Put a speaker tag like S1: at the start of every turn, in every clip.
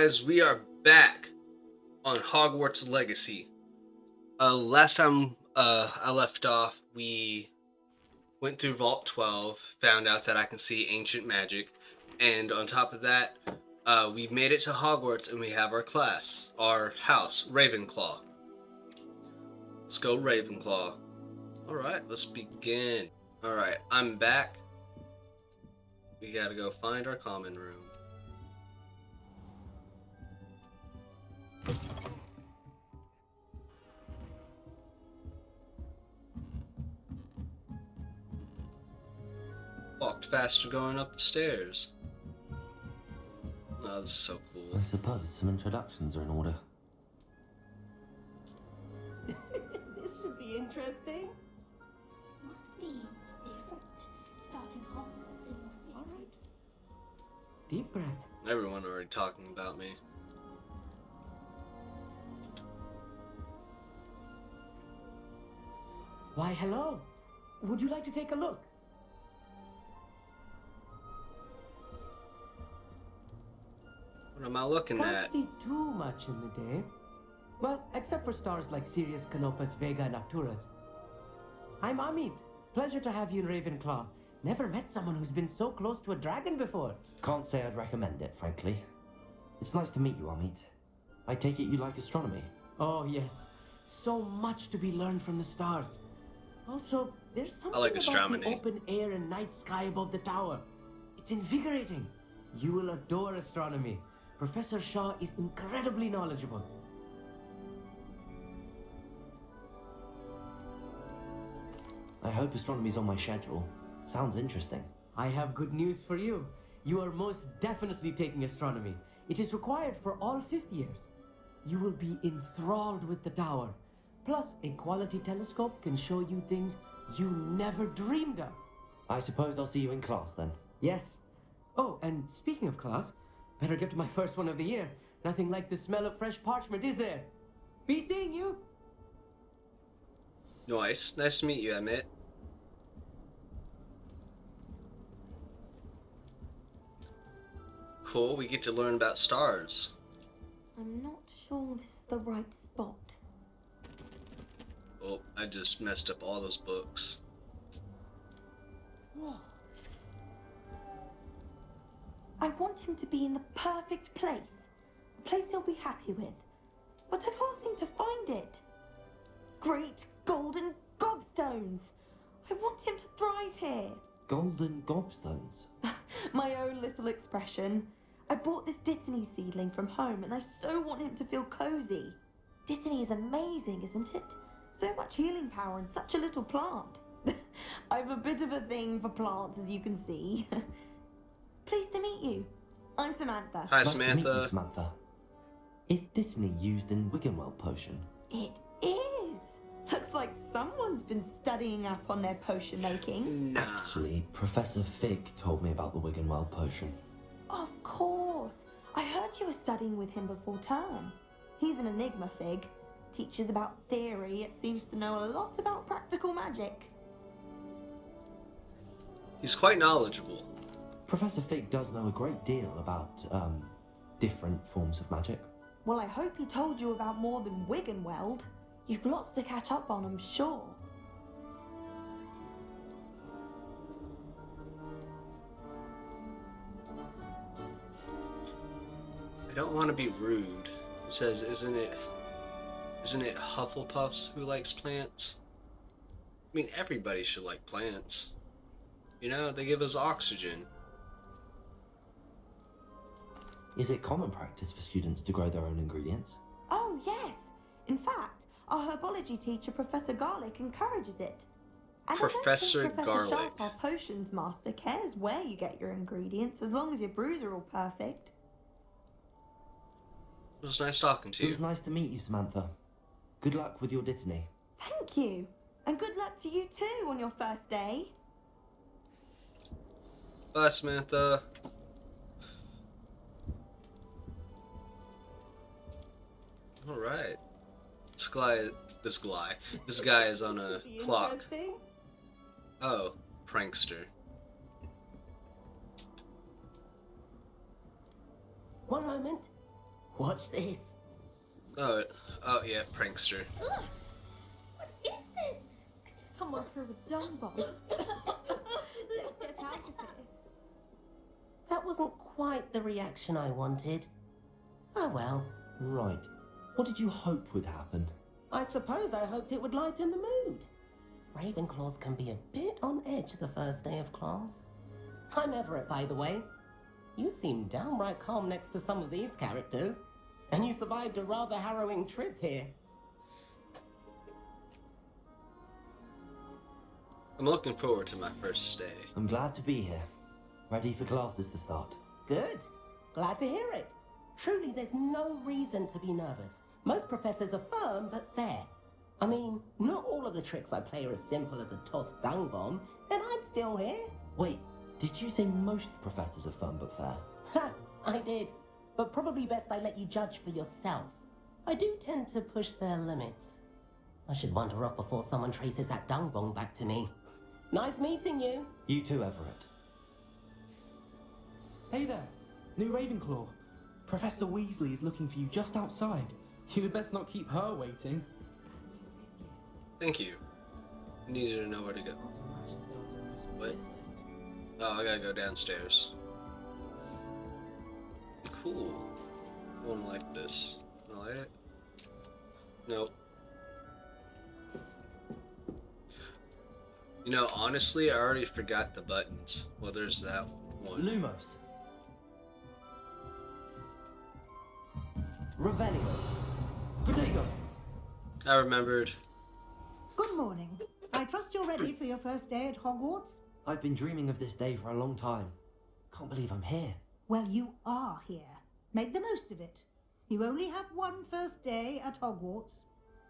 S1: guys, we are back on Hogwarts Legacy. Last time I left off, we went through Vault 12, found out that I can see ancient magic, and on top of that, we made it to Hogwarts and we have our class, our house, Ravenclaw. Let's go Ravenclaw. Alright, let's begin. Alright, I'm back. We gotta go find our common room. Walked faster going up the stairs. Oh, this is so cool.
S2: I suppose some introductions are in order.
S3: This should be interesting.
S4: Must be different. Starting Hogwarts in your
S3: All right. Deep breath.
S1: Everyone already talking about me.
S3: Why, hello. Would you like to take a look?
S1: What am I looking
S3: Can't
S1: at?
S3: see too much in the day. Well, except for stars like Sirius, Canopus, Vega, and Arcturus. I'm Amit. Pleasure to have you in Ravenclaw. Never met someone who's been so close to a dragon before.
S2: Can't say I'd recommend it, frankly. It's nice to meet you, Amit. I take it you like astronomy.
S3: Oh, yes. So much to be learned from the stars. Also, there's something
S1: like
S3: about
S1: astronomy.
S3: the open air and night sky above the tower. It's invigorating. You will adore astronomy. Professor Shaw is incredibly knowledgeable.
S2: I hope astronomy's on my schedule. Sounds interesting.
S3: I have good news for you. You are most definitely taking astronomy. It is required for all fifth years. You will be enthralled with the tower. Plus, a quality telescope can show you things you never dreamed of.
S2: I suppose I'll see you in class then.
S3: Yes. Oh, and speaking of class, better get to my first one of the year. Nothing like the smell of fresh parchment, is there? Be seeing you.
S1: Nice. Nice to meet you, Emmett. Cool, we get to learn about stars.
S4: I'm not sure this is the right spot.
S1: Oh, I just messed up all those books.
S4: Whoa. I want him to be in the perfect place. A place he'll be happy with. But I can't seem to find it. Great golden gobstones! I want him to thrive here.
S2: Golden gobstones.
S4: My own little expression. I bought this Dittany seedling from home and I so want him to feel cozy. Dittany is amazing, isn't it? So much healing power in such a little plant. I've a bit of a thing for plants, as you can see. Pleased to meet you. I'm Samantha.
S1: Hi,
S2: Nice to meet you,
S1: Samantha.
S2: Samantha. Is Dittany used in Wiggenweld potion?
S4: It is. Looks like someone's been studying up on their potion making.
S1: Nah.
S2: Actually, Professor Fig told me about the Wiggenweld potion.
S4: Of course. I heard you were studying with him before term. He's an enigma, Fig. Teaches about theory, yet seems to know a lot about practical magic.
S1: He's quite knowledgeable.
S2: Professor Fig does know a great deal about, different forms of magic.
S4: Well, I hope he told you about more than Wiggenweld. You've lots to catch up on, I'm sure.
S1: I don't want to be rude. It says, isn't it Hufflepuffs who likes plants? I mean, everybody should like plants. You know, they give us oxygen.
S2: Is it common practice for students to grow their own ingredients?
S4: Oh, yes. In fact, our herbology teacher, Professor Garlick, encourages it. And
S1: Professor
S4: I don't think Professor
S1: Garlick.
S4: Sharp, our potions master, cares where you get your ingredients, as long as your brews are all perfect.
S1: It was nice talking to
S2: It
S1: you.
S2: was nice to meet you, Samantha. Good luck with your Dittany.
S4: Thank you. And good luck to you too on your first day.
S1: Bye, Samantha. All right. This guy is on a
S4: Should be
S1: clock.
S4: interesting.
S1: Oh, prankster.
S3: One moment.
S5: Watch this.
S1: Oh yeah, prankster.
S4: Ugh! What is this? Someone threw a dung bomb. Let's get out of here.
S5: That wasn't quite the reaction I wanted. Oh well.
S2: Right. What did you hope would happen?
S5: I suppose I hoped it would lighten the mood. Ravenclaws can be a bit on edge the first day of class. I'm Everett, by the way. You seem downright calm next to some of these characters, and you survived a rather harrowing trip here.
S1: I'm looking forward to my first day.
S2: I'm glad to be here. Ready for classes to start.
S5: Good. Glad to hear it. Truly, there's no reason to be nervous. Most professors are firm but fair. I mean, not all of the tricks I play are as simple as a tossed dung bomb, and I'm still here.
S2: Wait, did you say most professors are fun but fair?
S5: Ha! I did. But probably best I let you judge for yourself. I do tend to push their limits. I should wander off before someone traces that dung bomb back to me. Nice meeting you.
S2: You too, Everett.
S6: Hey there, new Ravenclaw. Professor Weasley is looking for you just outside. You had best not keep her waiting.
S1: Thank you. Needed to know where to go. Wait. Oh, I gotta go downstairs. Cool. I won't like this. I like it. Nope. You know, honestly, I already forgot the buttons. Well, there's that one.
S2: Lumos. Revelio. Protego.
S1: I remembered.
S7: Good morning. I trust you're ready for your first day at Hogwarts?
S2: I've been dreaming of this day for a long time. Can't believe I'm here.
S7: Well, you are here. Make the most of it. You only have one first day at Hogwarts.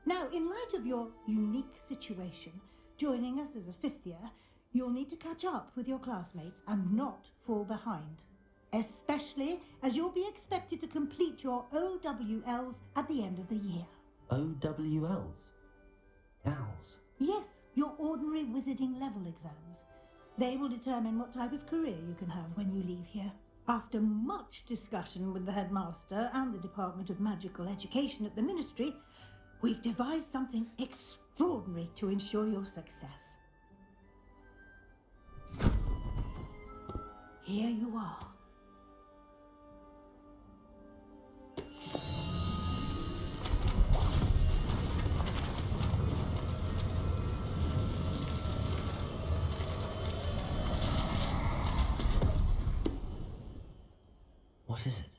S7: Now, in light of your unique situation, joining us as a fifth year, you'll need to catch up with your classmates and not fall behind. Especially as you'll be expected to complete your OWLs at the end of the year.
S2: OWLs? Owls.
S7: Yes, your ordinary wizarding level exams. They will determine what type of career you can have when you leave here. After much discussion with the headmaster and the Department of Magical Education at the Ministry, we've devised something extraordinary to ensure your success. Here you are.
S2: What is it?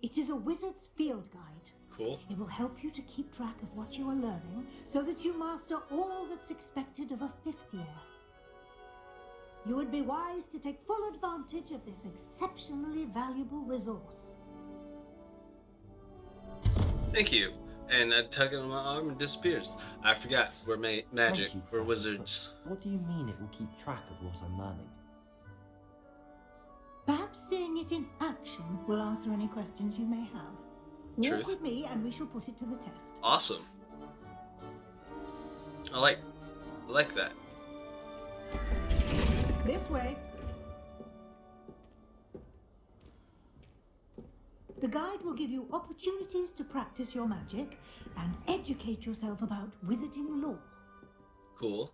S7: It is a wizard's field guide.
S1: Cool.
S7: It will help you to keep track of what you are learning so that you master all that's expected of a fifth year. You would be wise to take full advantage of this exceptionally valuable resource.
S1: Thank you. And I tug it on my arm and disappears. I forgot. We're magic.
S2: Thank you,
S1: We're
S2: Professor,
S1: wizards.
S2: but what do you mean it will keep track of what I'm learning?
S7: Perhaps seeing it in action will answer any questions you may have. Walk
S1: Truth.
S7: with me and we shall put it to the test.
S1: Awesome. I like that.
S7: This way. The guide will give you opportunities to practice your magic and educate yourself about wizarding lore.
S1: Cool.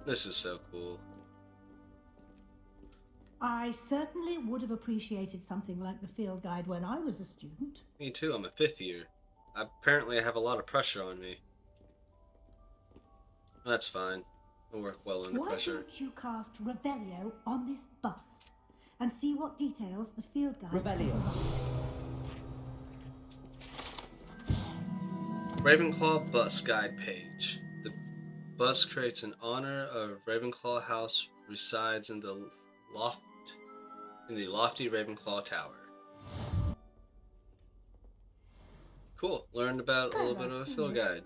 S1: This is so cool.
S7: I certainly would have appreciated something like the field guide when I was a student.
S1: Me too. I'm a fifth year. Apparently, I have a lot of pressure on me. That's fine. I work well under
S7: Why
S1: pressure.
S7: don't you cast Revelio on this bust and see what details the field guide
S2: Revelio.
S1: Ravenclaw bus guide page. The bus creates in honor of Ravenclaw House resides in the lofty Ravenclaw Tower. Cool. Learned about a little bit of a field guide.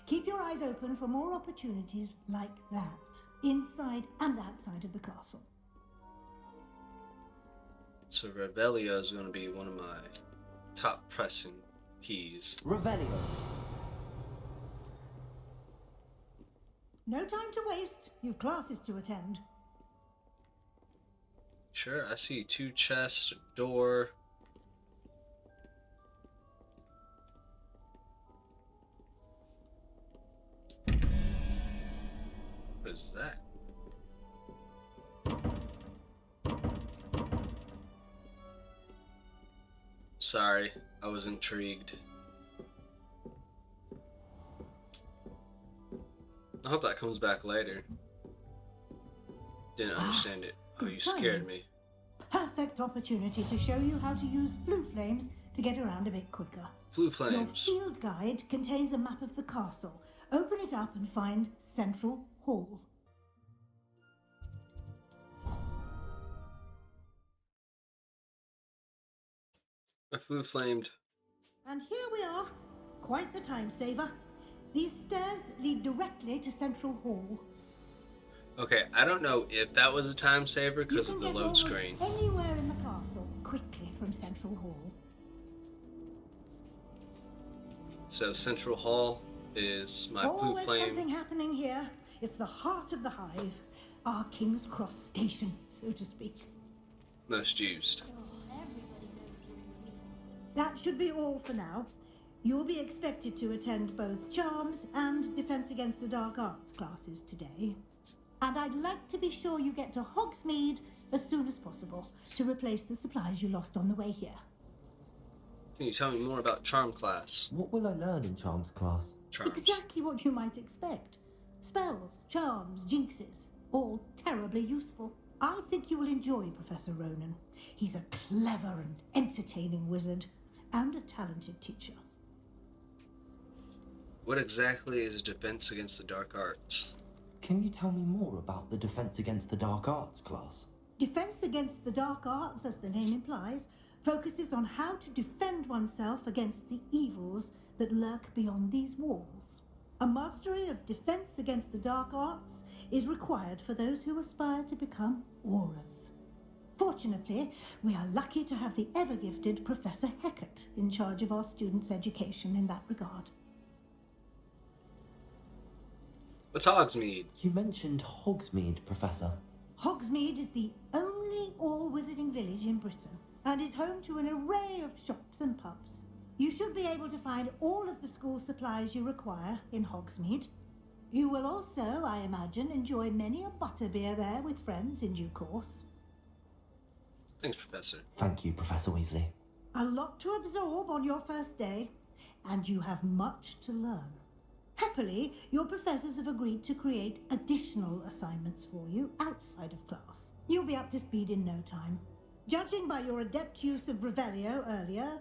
S7: Keep your eyes open for more opportunities like that, inside and outside of the castle.
S1: So Revelio is going to be one of my top pressing keys.
S2: Revelio.
S7: No time to waste. You've classes to attend.
S1: Sure, I see 2 chests, a door. What is that? Sorry, I was intrigued. I hope that comes back later. Didn't understand it. Oh,
S7: good
S1: you scared
S7: timing.
S1: me.
S7: Perfect opportunity to show you how to use flue flames to get around a bit quicker.
S1: Flue
S7: Your
S1: flames.
S7: field guide contains a map of the castle. Open it up and find Central Hall.
S1: A flue flamed.
S7: And here we are. Quite the time saver. These stairs lead directly to Central Hall.
S1: Okay, I don't know if that was a time saver
S7: You
S1: because
S7: can
S1: of the
S7: get
S1: load
S7: almost
S1: screen.
S7: anywhere in the castle quickly from Central Hall.
S1: So Central Hall is my flue
S7: Always
S1: flame.
S7: something happening here. It's the heart of the hive. Our King's Cross station, so to speak.
S1: Most used.
S7: That should be all for now. You'll be expected to attend both Charms and Defense Against the Dark Arts classes today. And I'd like to be sure you get to Hogsmeade as soon as possible to replace the supplies you lost on the way here.
S1: Can you tell me more about Charm class?
S2: What will I learn in Charms class?
S1: Charms.
S7: Exactly what you might expect. Spells, charms, jinxes, all terribly useful. I think you will enjoy Professor Ronan. He's a clever and entertaining wizard and a talented teacher.
S1: What exactly is Defense Against the Dark Arts?
S2: Can you tell me more about the Defense Against the Dark Arts class?
S7: Defense Against the Dark Arts, as the name implies, focuses on how to defend oneself against the evils that lurk beyond these walls. A mastery of Defense Against the Dark Arts is required for those who aspire to become auras. Fortunately, we are lucky to have the ever-gifted Professor Hecat in charge of our students' education in that regard.
S1: What's Hogsmeade?
S2: You mentioned Hogsmeade, Professor.
S7: Hogsmeade is the only all-wizarding village in Britain and is home to an array of shops and pubs. You should be able to find all of the school supplies you require in Hogsmeade. You will also, I imagine, enjoy many a butterbeer there with friends in due course.
S1: Thanks, Professor.
S2: Thank you, Professor Weasley.
S7: A lot to absorb on your first day, and you have much to learn. Happily, your professors have agreed to create additional assignments for you outside of class. You'll be up to speed in no time. Judging by your adept use of Revelio earlier,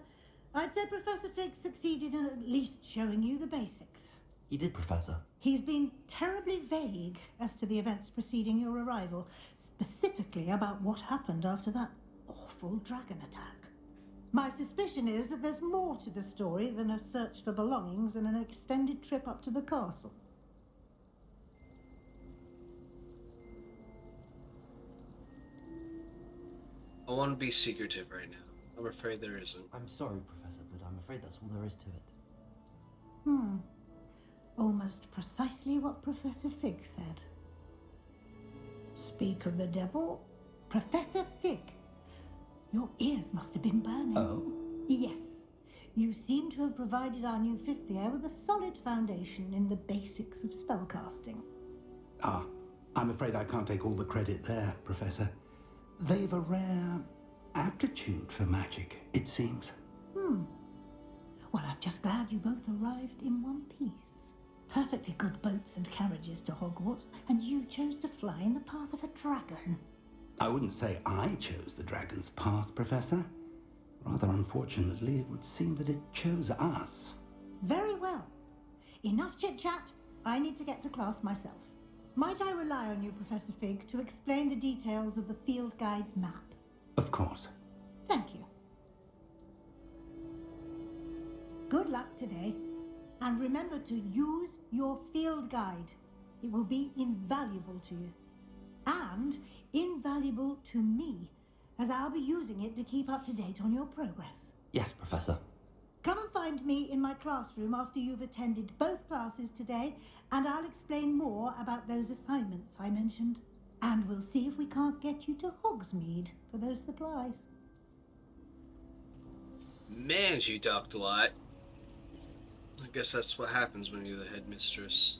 S7: I'd say Professor Fig succeeded in at least showing you the basics.
S2: He did, Professor.
S7: He's been terribly vague as to the events preceding your arrival, specifically about what happened after that awful dragon attack. My suspicion is that there's more to the story than a search for belongings and an extended trip up to the castle.
S1: I want to be secretive right now. I'm afraid there isn't.
S2: I'm sorry, Professor, but I'm afraid that's all there is to it.
S7: Almost precisely what Professor Fig said. Speak of the devil, Professor Fig. Your ears must have been burning.
S2: Oh?
S7: Yes. You seem to have provided our new fifth year with a solid foundation in the basics of spellcasting.
S8: Ah, I'm afraid I can't take all the credit there, Professor. They've a rare aptitude for magic, it seems.
S7: Well, I'm just glad you both arrived in one piece. Perfectly good boats and carriages to Hogwarts, and you chose to fly in the path of a dragon.
S8: I wouldn't say I chose the dragon's path, Professor. Rather unfortunately, it would seem that it chose us.
S7: Very well. Enough chit-chat. I need to get to class myself. Might I rely on you, Professor Fig, to explain the details of the field guide's map?
S8: Of course.
S7: Thank you. Good luck today. And remember to use your field guide. It will be invaluable to you. And invaluable to me, as I'll be using it to keep up to date on your progress.
S2: Yes, Professor.
S7: Come and find me in my classroom after you've attended both classes today, and I'll explain more about those assignments I mentioned. And we'll see if we can't get you to Hogsmeade for those supplies.
S1: Man, you talked a lot. I guess that's what happens when you're the headmistress.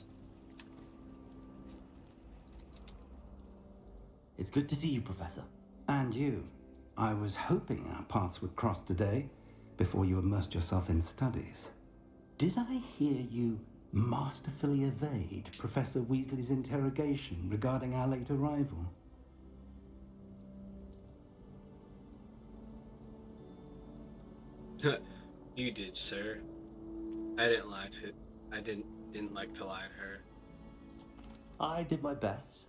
S2: It's good to see you, Professor.
S8: And you. I was hoping our paths would cross today, before you immersed yourself in studies. Did I hear you masterfully evade Professor Weasley's interrogation regarding our late arrival?
S1: You did, sir. I didn't lie to. I didn't like to lie to her.
S2: I did my best,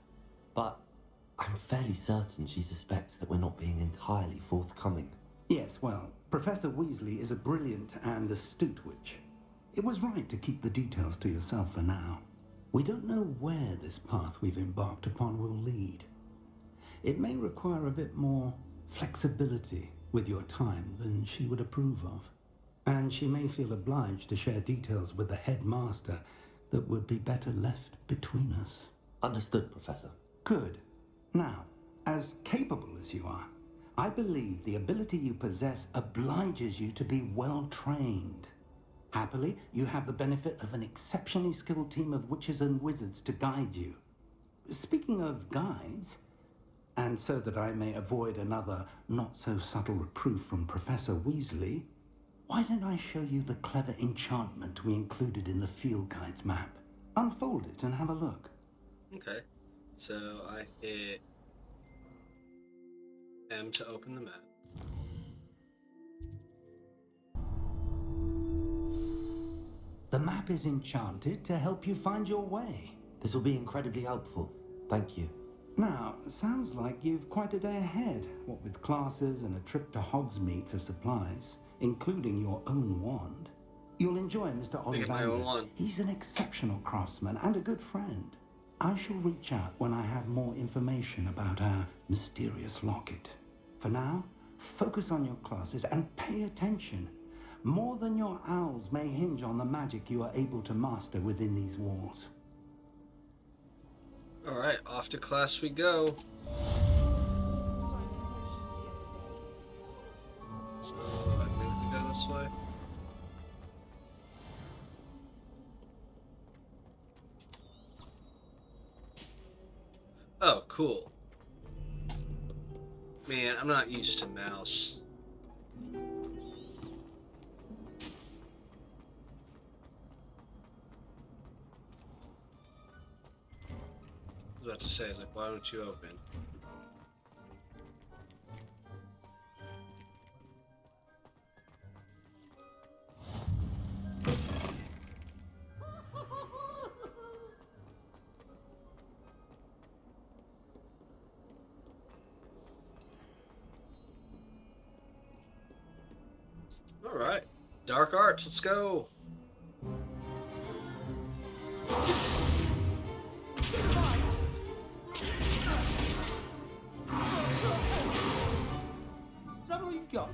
S2: but I'm fairly certain she suspects that we're not being entirely forthcoming.
S8: Yes, well, Professor Weasley is a brilliant and astute witch. It was right to keep the details to yourself for now. We don't know where this path we've embarked upon will lead. It may require a bit more flexibility with your time than she would approve of. And she may feel obliged to share details with the headmaster that would be better left between us.
S2: Understood, Professor.
S8: Good. Now, as capable as you are, I believe the ability you possess obliges you to be well trained. Happily, you have the benefit of an exceptionally skilled team of witches and wizards to guide you. Speaking of guides, and so that I may avoid another not-so-subtle reproof from Professor Weasley, why don't I show you the clever enchantment we included in the field guide's map? Unfold it and have a look.
S1: Okay. So I hit M to open the map.
S8: The map is enchanted to help you find your way.
S2: This will be incredibly helpful. Thank you.
S8: Now, sounds like you've quite a day ahead, what with classes and a trip to Hogsmeade for supplies, including your own wand. You'll enjoy Mr.
S1: Get my own
S8: Ollivander.
S1: wand.
S8: He's an exceptional craftsman and a good friend. I shall reach out when I have more information about our mysterious locket. For now, focus on your classes and pay attention. More than your owls may hinge on the magic you are able to master within these walls.
S1: Alright, off to class we go. So, I think we go this way. Oh, cool. Man, I'm not used to mouse. I was about to say, I was like, why don't you open? Alright. Dark arts, let's go.
S6: Is that all you've got?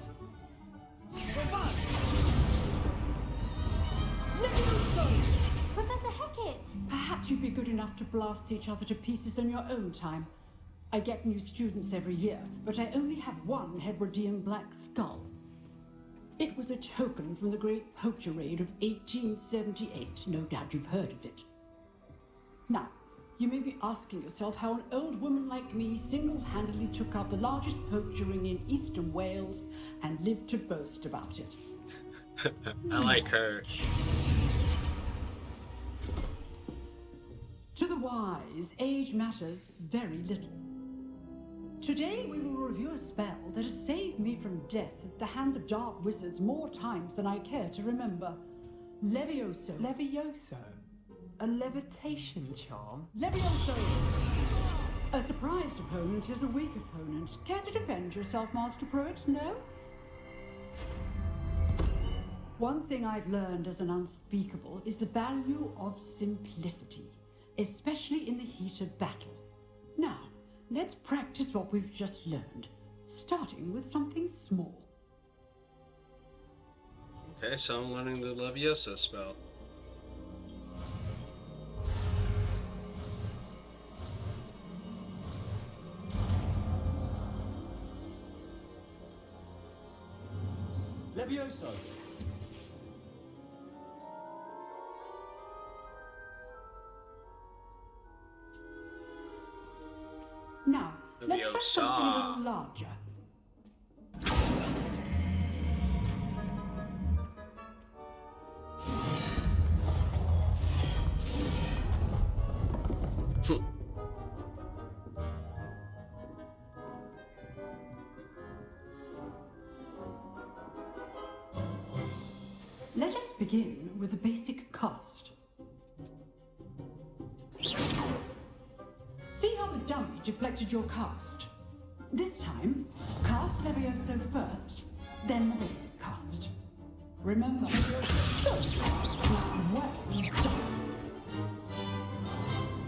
S9: Professor Hecat!
S10: Perhaps you'd be good enough to blast each other to pieces on your own time. I get new students every year, but I only have one Hebridean black skull. It was a token from the Great Poacher Raid of 1878. No doubt you've heard of it. Now, you may be asking yourself how an old woman like me single-handedly took out the largest poacher ring in eastern Wales and lived to boast about it.
S1: I like her.
S10: To the wise, age matters very little. Today we will review a spell that has saved me from death at the hands of dark wizards more times than I care to remember. Levioso.
S3: Levioso? A levitation charm?
S10: Levioso! A surprised opponent is a weak opponent. Care to defend yourself, Master Pruitt? No? One thing I've learned as an unspeakable is the value of simplicity, especially in the heat of battle. Now, let's practice what we've just learned, starting with something small.
S1: Okay, so I'm learning the Leviosa spell.
S2: Levioso!
S10: Now, let's try something a little larger. Let us begin with the basic cast. See how the dummy deflected your cast? This time, cast Levioso first, then the basic cast. Remember, well done.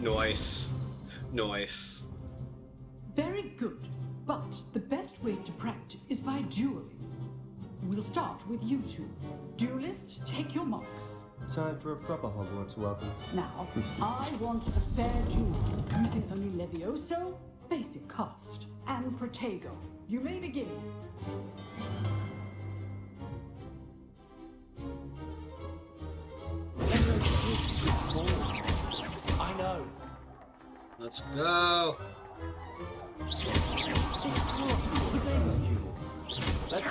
S1: Nice. Nice.
S10: Very good, but the best way to practice is by dueling. We'll start with you two. Duelists, take your marks.
S9: Time for a proper Hogwarts welcome.
S10: Now, I want a fair duel, using only Levioso, basic cast, and Protego. You may begin.
S2: I know.
S1: Let's go.
S2: Protego duel. Let's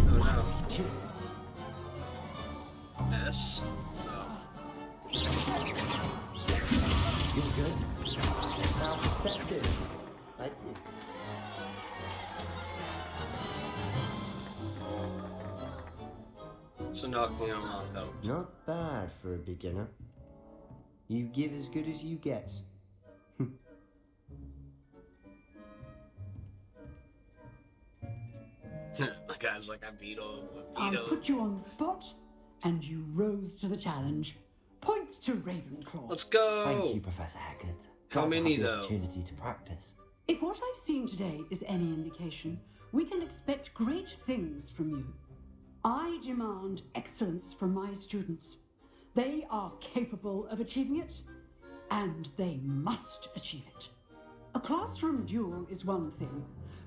S1: Oh no. S. Oh.
S9: You're good. Now perceptive. Thank you.
S1: So knocking him off helped.
S9: Not bad for a beginner. You give as good as you get.
S1: My guy's like, I beat him.
S10: I put you on the spot, and you rose to the challenge. Points to Ravenclaw.
S1: Let's go.
S2: Thank you, Professor Haggard.
S1: How
S2: Glad to
S1: many,
S2: have the
S1: though?
S2: opportunity to practice.
S10: If what I've seen today is any indication, we can expect great things from you. I demand excellence from my students. They are capable of achieving it, and they must achieve it. A classroom duel is one thing,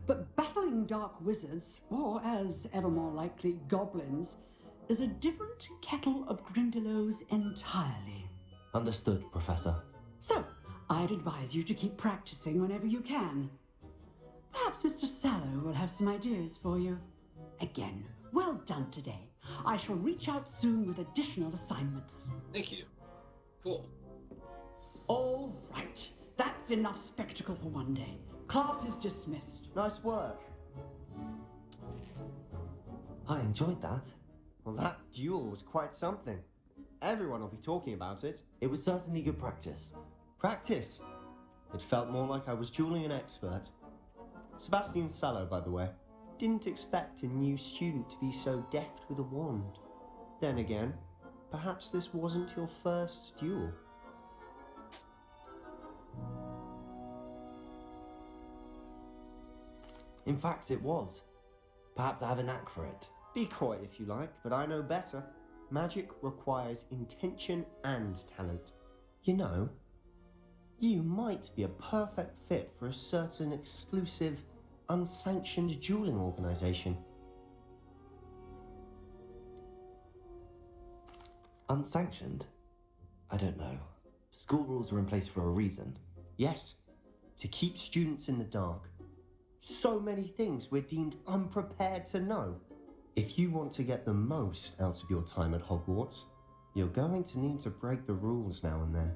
S10: but battling dark wizards, or as ever more likely, goblins, is a different kettle of Grindylows entirely.
S2: Understood, Professor.
S10: So, I'd advise you to keep practicing whenever you can. Perhaps Mr. Sallow will have some ideas for you. Again, well done today. I shall reach out soon with additional assignments.
S1: Thank you. Cool.
S10: All right, that's enough spectacle for one day. Class is dismissed.
S9: Nice work.
S2: I enjoyed that.
S9: Well, that duel was quite something. Everyone will be talking about it.
S2: It was certainly good practice.
S9: Practice. It felt more like I was dueling an expert. Sebastian Sallow, by the way. Didn't expect a new student to be so deft with a wand. Then again, perhaps this wasn't your first duel.
S2: In fact, it was. Perhaps I have a knack for it.
S9: Be coy if you like, but I know better. Magic requires intention and talent. You know, you might be a perfect fit for a certain exclusive, unsanctioned dueling organization.
S2: Unsanctioned? I don't know. School rules are in place for a reason.
S9: Yes, to keep students in the dark. So many things we're deemed unprepared to know. If you want to get the most out of your time at Hogwarts, you're going to need to break the rules now and then.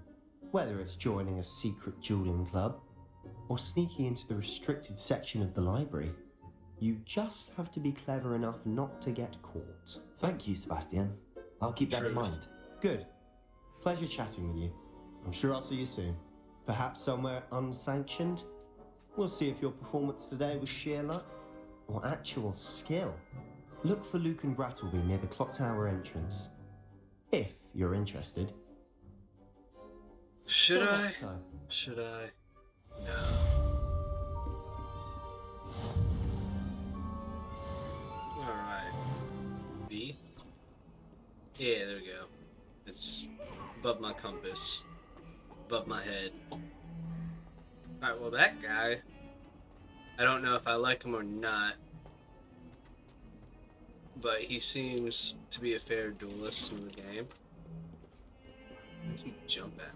S9: Whether it's joining a secret dueling club, or sneaking into the restricted section of the library, you just have to be clever enough not to get caught.
S2: Thank you, Sebastian. I'll keep that in
S1: Truth.
S2: mind.
S9: Good. Pleasure chatting with you. I'm sure I'll see you soon. Perhaps somewhere unsanctioned? We'll see if your performance today was sheer luck or actual skill. Look for Luke and Brattleby near the clock tower entrance. If you're interested.
S1: Should
S9: Till
S1: I?
S9: next time.
S1: Should I? No. Alright. B? Yeah, there we go. It's above my compass. Above my head. Alright, well that guy, I don't know if I like him or not. but he seems to be a fair duelist in the game. What did he jump at?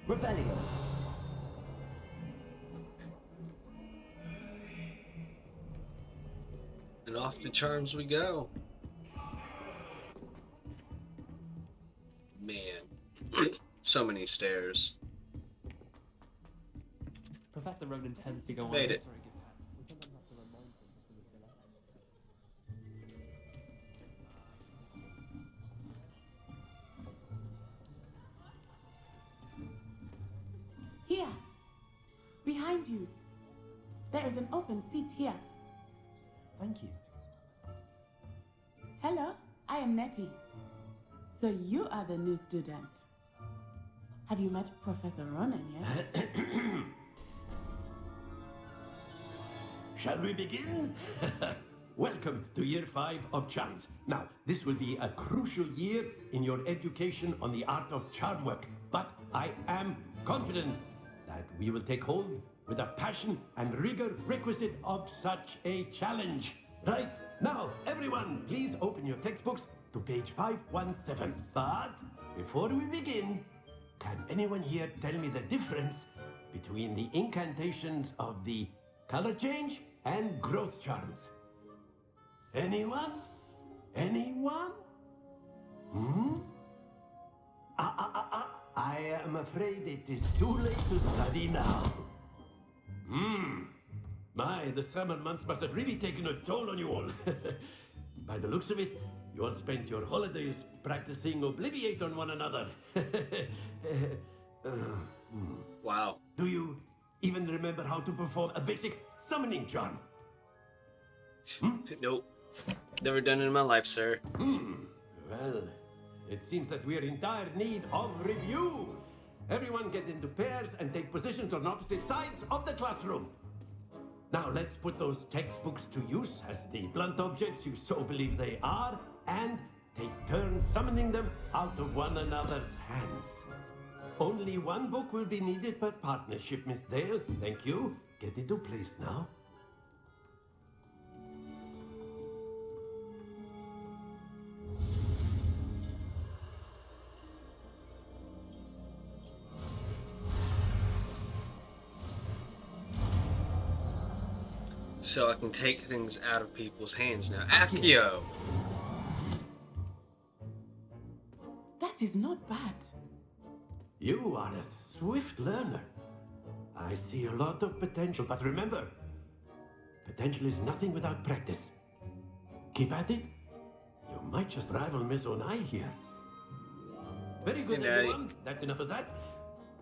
S2: Revelio.
S1: And off to charms we go. Man, so many stairs.
S3: Professor Ronan tends to go on
S1: Made it.
S3: very good path. We sometimes have to remind him this is a delay.
S11: Here, behind you. There is an open seat here.
S2: Thank you.
S11: Hello, I am Nettie. So you are the new student. Have you met Professor Ronan yet?
S12: Shall we begin? Welcome to year 5 of charms. Now, this will be a crucial year in your education on the art of charm work, but I am confident that we will take hold with the passion and rigor requisite of such a challenge. Right, now, everyone, please open your textbooks to page 517. But before we begin, can anyone here tell me the difference between the incantations of the color change and growth charms? Anyone? Anyone? I am afraid it is too late to study now. My, the summer months must have really taken a toll on you all. By the looks of it, you all spent your holidays practicing Obliviate on one another.
S1: Wow.
S12: Do you even remember how to perform a basic summoning charm?
S1: Nope. Never done it in my life, sir.
S12: Well, it seems that we are in dire need of review. Everyone get into pairs and take positions on opposite sides of the classroom. Now let's put those textbooks to use as the blunt objects you so believe they are, and take turns summoning them out of one another's hands. Only one book will be needed per partnership, Miss Dale. Thank you. Get into place now.
S1: So I can take things out of people's hands now. Accio!
S11: That is not bad.
S12: You are a swift learner. I see a lot of potential, but remember, potential is nothing without practice. Keep at it. You might just rival Miss Onai here. Very good,
S1: Hey, Daddy.
S12: everyone. That's enough of that.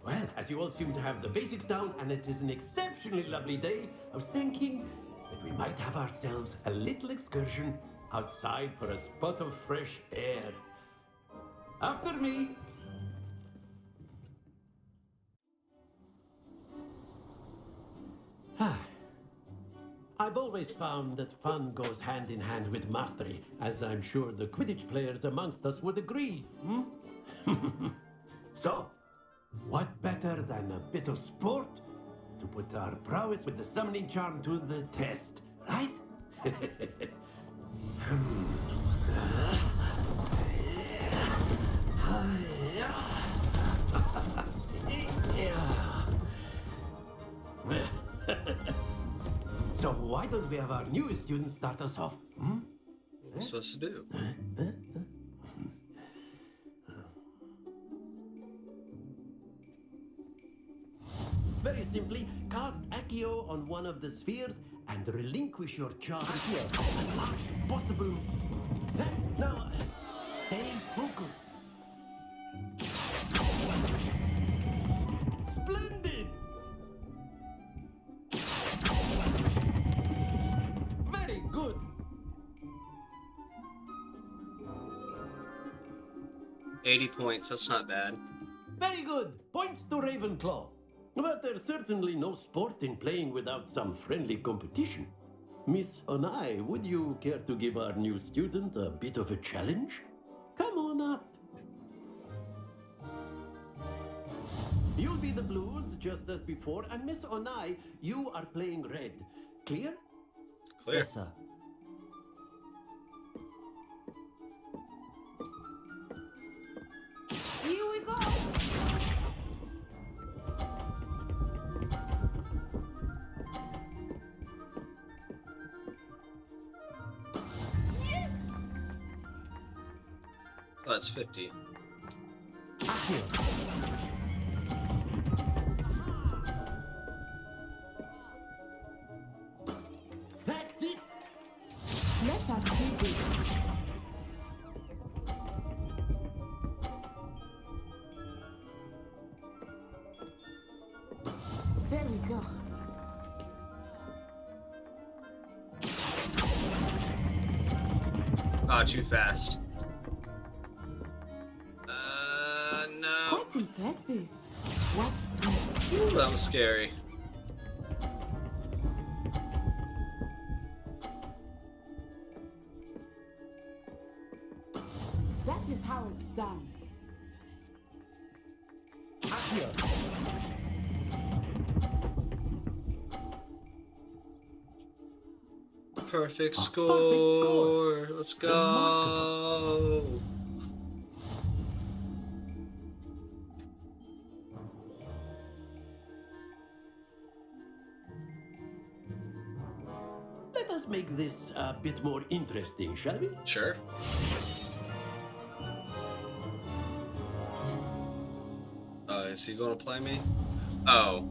S12: Well, as you all seem to have the basics down, and it is an exceptionally lovely day, I was thinking that we might have ourselves a little excursion outside for a spot of fresh air. After me. I've always found that fun goes hand in hand with mastery, as I'm sure the Quidditch players amongst us would agree. So, what better than a bit of sport to put our prowess with the summoning charm to the test, right? So why don't we have our newest student start us off?
S1: What am I supposed to do?
S12: Very simply, cast Accio on one of the spheres and relinquish your charge here. At last possible. Now, stay focused. Splendid! Very good.
S1: £80. That's not bad.
S12: Very good. Points to Ravenclaw. But there's certainly no sport in playing without some friendly competition. Miss Onai, would you care to give our new student a bit of a challenge? Come on up. You'll be the blues, just as before, and Miss Onai, you are playing red. Clear?
S1: Clear.
S2: Yes, sir.
S1: Oh, that's 50.
S12: That's it!
S11: Let us do this. There we go.
S1: Ah, too fast. No.
S11: Quite impressive. Watch this.
S1: Ooh, that was scary.
S11: That is how it's done.
S1: Perfect
S12: A
S1: score.
S12: perfect score.
S1: Let's go.
S12: Let us make this a bit more interesting, shall we?
S1: Sure. Is he gonna play me? Oh,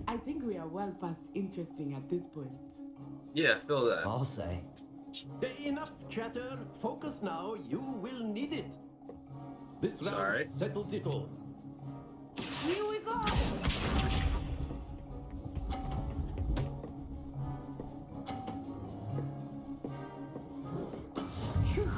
S11: I think we are well past interesting at this point.
S1: yeah, feel that.
S2: I'll say.
S12: Enough chatter. Focus now. You will need it. This round
S1: Sorry.
S12: settles it all.
S11: Here we go. Phew.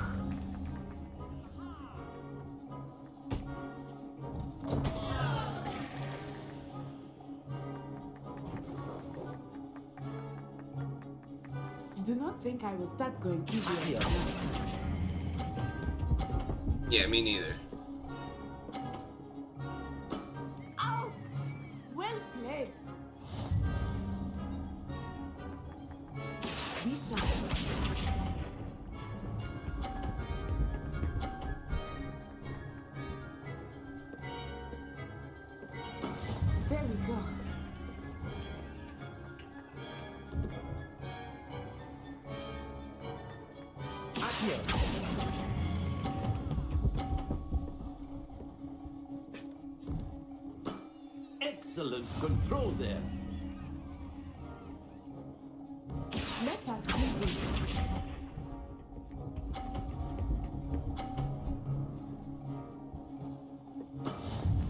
S11: Do not think I will start going easier.
S1: Yeah, me neither.
S11: Ouch! Well played. Be sharp. There we go.
S12: Excellent control there.
S11: Let us do this.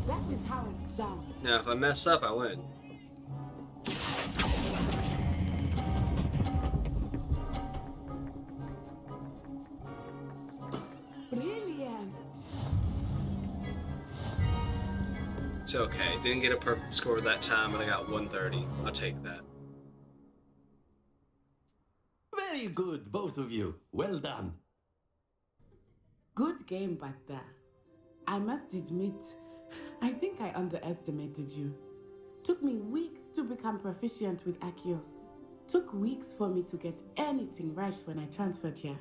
S11: That is how it's done.
S1: Now, if I mess up, I win.
S11: Brilliant.
S1: It's okay. Didn't get a perfect score that time, but I got 130. I'll take that.
S12: Very good, both of you. Well done.
S11: Good game back there. I must admit, I think I underestimated you. Took me weeks to become proficient with Accio. Took weeks for me to get anything right when I transferred here.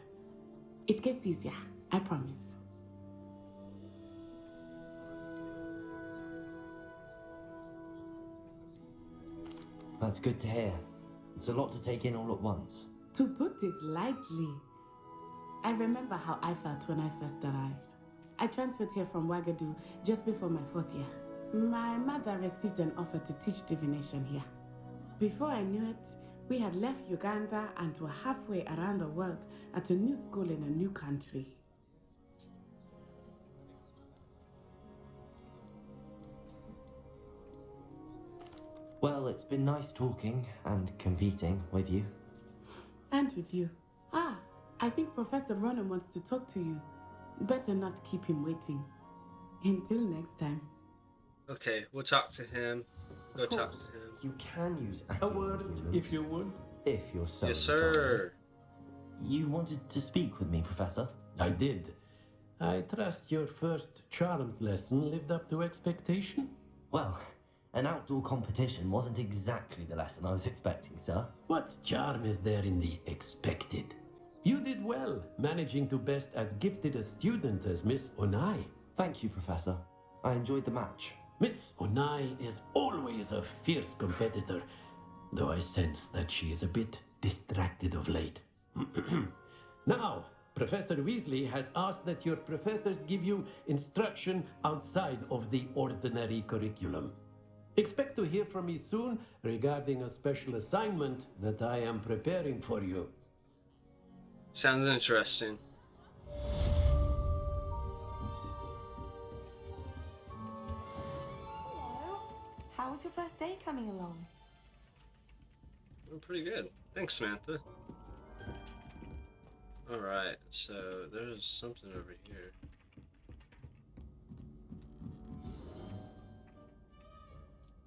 S11: It gets easier, I promise.
S2: That's good to hear. It's a lot to take in all at once.
S11: To put it lightly, I remember how I felt when I first arrived. I transferred here from Wagadu just before my 4th year. My mother received an offer to teach divination here. Before I knew it, we had left Uganda and were halfway around the world at a new school in a new country.
S2: Well, it's been nice talking and competing with you.
S11: And with you. Ah, I think Professor Ronan wants to talk to you. Better not keep him waiting. Until next time.
S1: Okay, we'll talk to him. Go
S9: Of
S1: talk
S9: course,
S1: to him.
S9: you can use
S12: A
S9: accurate
S12: word,
S9: arguments
S12: if you would.
S9: if you're so
S1: Yes, sir.
S2: Inclined. You wanted to speak with me, Professor?
S12: I did. I trust your first charms lesson lived up to expectation.
S2: Well, an outdoor competition wasn't exactly the lesson I was expecting, sir.
S12: What charm is there in the expected? You did well, managing to best as gifted a student as Miss Onai.
S2: Thank you, Professor. I enjoyed the match.
S12: Miss Onai is always a fierce competitor, though I sense that she is a bit distracted of late. Now, Professor Weasley has asked that your professors give you instruction outside of the ordinary curriculum. Expect to hear from me soon regarding a special assignment that I am preparing for you.
S1: Sounds interesting.
S4: Hello. How was your first day coming along?
S1: Well, pretty good. Thanks, Samantha. Alright, so there's something over here.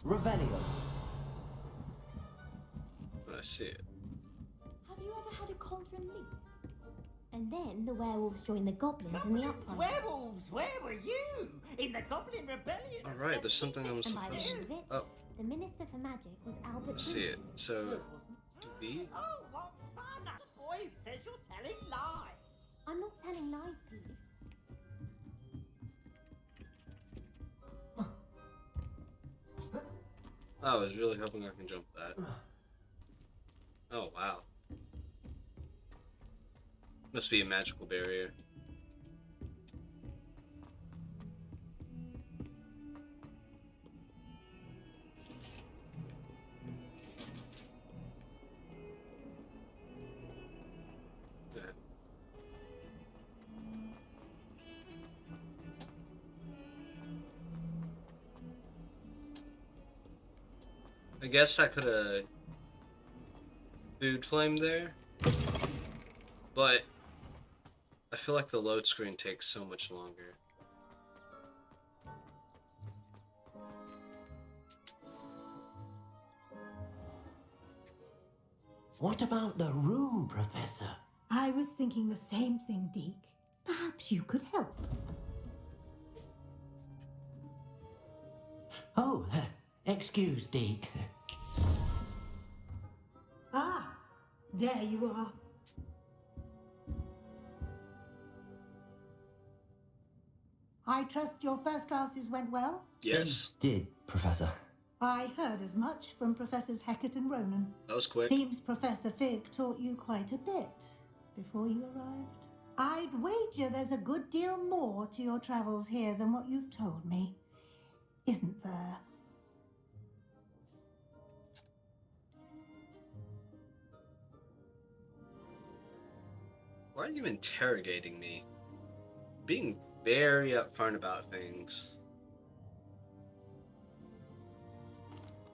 S3: Revelio.
S1: I see it.
S13: Have you ever had a cauldron leap? And then the werewolves joined the goblins in the uprising.
S14: Werewolves, where were you? In the Goblin Rebellion?
S1: Alright, there's something I'm
S13: And by the
S1: supposed
S13: end of it,
S1: Oh,
S13: the Minister for Magic was Albert.
S1: I see it. So, do we?
S14: Oh, what fun! The boy who says you're telling lies.
S13: I'm not telling lies, please.
S1: I was really hoping I can jump that. Oh, wow. Must be a magical barrier. Yeah. I guess I could have food flame there, but I feel like the load screen takes so much longer.
S5: What about the room, Professor?
S7: I was thinking the same thing, Deke. Perhaps you could help.
S5: Oh, excuse, Deke.
S7: Ah, there you are. I trust your first classes went well?
S1: Yes.
S2: They did, Professor.
S7: I heard as much from Professors Hecat and Ronan.
S1: That was quick.
S7: Seems Professor Fig taught you quite a bit before you arrived. I'd wager there's a good deal more to your travels here than what you've told me. Isn't there?
S1: Why are you interrogating me? Being very upfront about things.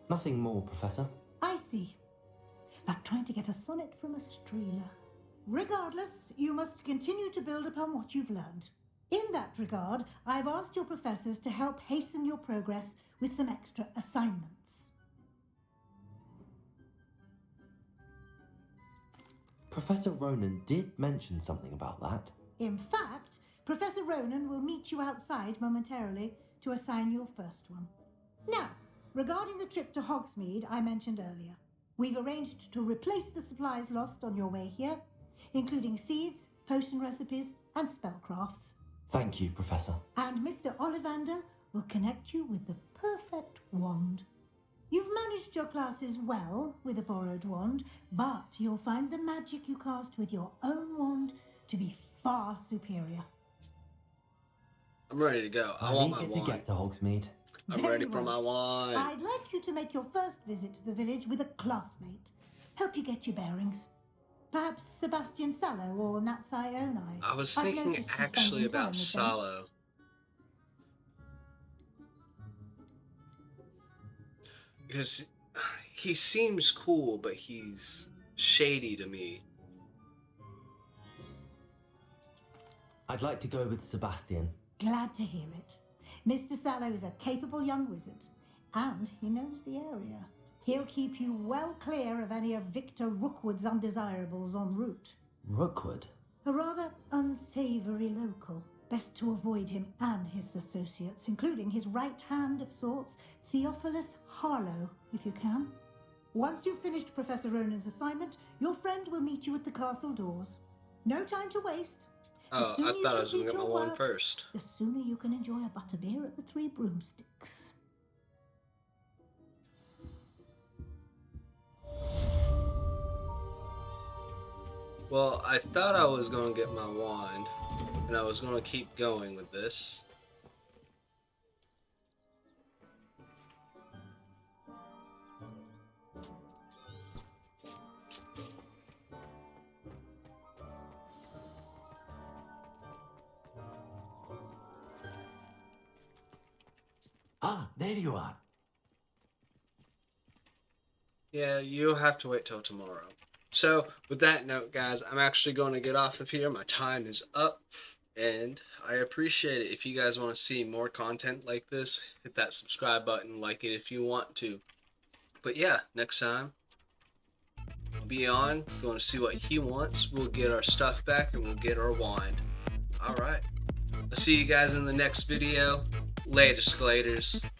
S2: Nothing more, Professor.
S7: I see. Like trying to get a sonnet from a streeler. Regardless, you must continue to build upon what you've learned. In that regard, I've asked your professors to help hasten your progress with some extra assignments.
S2: Professor Ronan did mention something about that.
S7: In fact, Professor Ronan will meet you outside momentarily to assign your first one. Now, regarding the trip to Hogsmeade I mentioned earlier, we've arranged to replace the supplies lost on your way here, including seeds, potion recipes, and spellcrafts.
S2: Thank you, Professor.
S7: And Mr. Ollivander will connect you with the perfect wand. You've managed your classes well with a borrowed wand, but you'll find the magic you cast with your own wand to be far superior.
S1: I'm ready to go. I want my
S2: need to
S1: wand.
S2: get to Hogsmeade.
S1: I'm
S7: Very
S1: ready for my
S7: well.
S1: wand.
S7: I'd like you to make your first visit to the village with a classmate. Help you get your bearings. Perhaps Sebastian Sallow or Natsai Onai.
S1: I was
S7: I've
S1: thinking
S7: noticed you
S1: actually
S7: spending time
S1: about
S7: with them.
S1: Salo. Because he seems cool, but he's shady to me.
S2: I'd like to go with Sebastian.
S7: Glad to hear it. Mr. Sallow is a capable young wizard, and he knows the area. He'll keep you well clear of any of Victor Rookwood's undesirables en route.
S2: Rookwood?
S7: A rather unsavory local. Best to avoid him and his associates, including his right hand of sorts, Theophilus Harlow, if you can. Once you've finished Professor Ronan's assignment, your friend will meet you at the castle doors. No time to waste.
S1: Oh,
S7: The sooner
S1: I
S7: you
S1: thought I was going to
S7: complete
S1: get my
S7: your
S1: wand
S7: work,
S1: first.
S7: the sooner you can enjoy a butterbeer at the Three Broomsticks.
S1: Well, I thought I was going to get my wand, and I was going to keep going with this.
S12: Ah, there you are.
S1: Yeah, you'll have to wait till tomorrow. So, with that note, guys, I'm actually going to get off of here. My time is up, and I appreciate it. If you guys want to see more content like this, hit that subscribe button, like it if you want to. But yeah, next time, I'll be on, going to see what he wants. We'll get our stuff back, and we'll get our wand. Alright. I'll see you guys in the next video. Later, Sklaters.